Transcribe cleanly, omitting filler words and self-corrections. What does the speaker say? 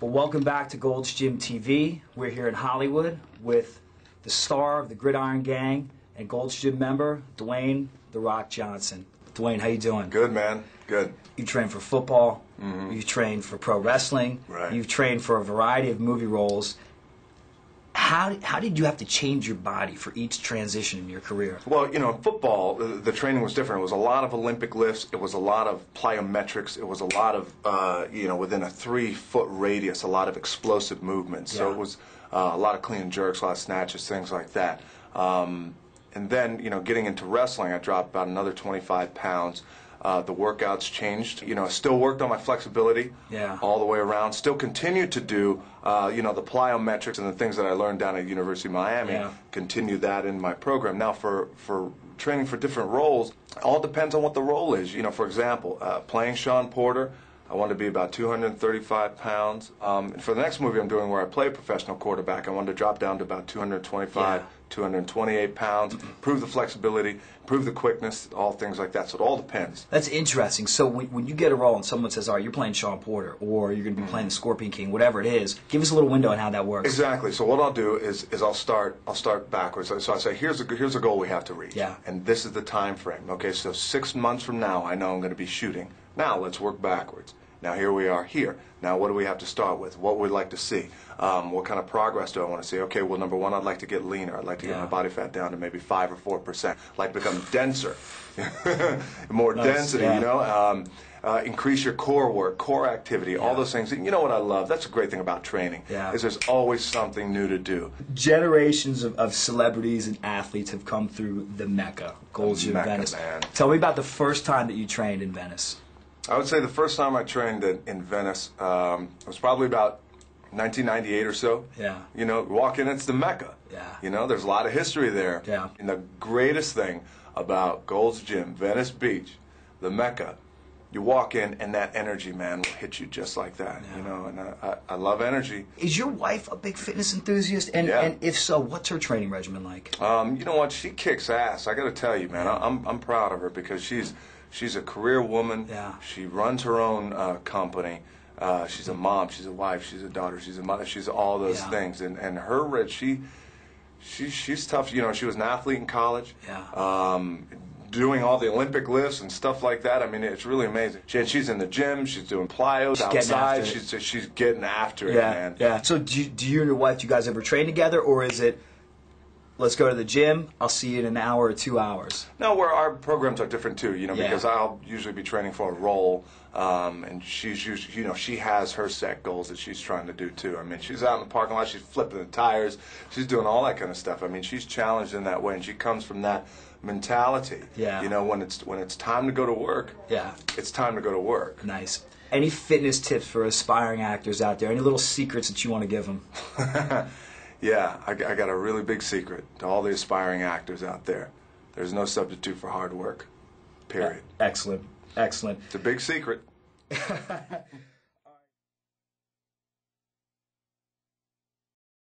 Well, welcome back to Gold's Gym TV. We're here in Hollywood with the star of the Gridiron gang and Gold's Gym member, Dwayne "The Rock" Johnson. Dwayne, how you doing? Good, man. Good. You train for football. You train for pro wrestling. Right. You've trained for a variety of movie roles. How did you have to change your body for each transition in your career? Well, you know, in football, the training was different. It was a lot of Olympic lifts. It was a lot of plyometrics. It was a lot of, within a 3-foot radius, a lot of explosive movements. So it was a lot of clean and jerks, a lot of snatches, things like that. And then, getting into wrestling, I dropped about another 25 pounds. The workouts changed. I still worked on my flexibility all the way around. Still continued to do, the plyometrics and the things that I learned down at University of Miami. Continue that in my program. Now, for training for different roles, it all depends on what the role is. For example, playing Sean Porter, I wanted to be about 235 pounds. And for the next movie I'm doing where I play a professional quarterback, I wanted to drop down to about 225, 228 pounds, improve the flexibility, improve the quickness, all things like that. So it all depends. That's interesting. So when you get a role and someone says, all right, you're playing Sean Porter, or you're going to be playing the Scorpion King, whatever it is, give us a little window on how that works. Exactly. So what I'll do is I'll start backwards. So I say, here's a goal we have to reach. And this is the time frame. Okay, so 6 months from now, I know I'm going to be shooting. Now let's work backwards. Now here we are here. Now what do we have to start with? What would we like to see? What kind of progress do I want to see? Okay, well, number one, I'd like to get leaner. I'd like to get my body fat down to maybe 5 or 4%. I'd like to become denser, more density, increase your core work, core activity, all those things. You know what I love? That's a great thing about training, is there's always something new to do. Generations of celebrities and athletes have come through the Mecca, Gold's Gym, Venice. Man. Tell me about the first time that you trained in Venice. I would say the first time I trained in Venice was probably about 1998 or so. Walk in, it's the Mecca. There's a lot of history there. And the greatest thing about Gold's Gym, Venice Beach, the Mecca, you walk in and that energy, man, will hit you just like that. And I love energy. Is your wife a big fitness enthusiast? And if so, what's her training regimen like? You know what? She kicks ass. I got to tell you, man. I'm proud of her because she's a career woman. She runs her own company. She's a mom. She's a wife. She's a daughter. She's a mother. She's all those things. And her, she's tough. She was an athlete in college. Doing all the Olympic lifts and stuff like that. I mean, it's really amazing. She's in the gym. She's doing plyos outside. She's getting after it, man. So do you and your wife, do you guys ever train together, or is it, let's go to the gym, I'll see you in an hour or 2 hours? No, our programs are different too, because I'll usually be training for a role, and she's usually, she has her set goals that she's trying to do too. I mean, she's out in the parking lot, she's flipping the tires, she's doing all that kind of stuff. I mean, she's challenged in that way, and she comes from that mentality. When it's time to go to work, it's time to go to work. Nice. Any fitness tips for aspiring actors out there? Any little secrets that you want to give them? I got a really big secret to all the aspiring actors out there. There's no substitute for hard work, period. Excellent. Excellent. It's a big secret.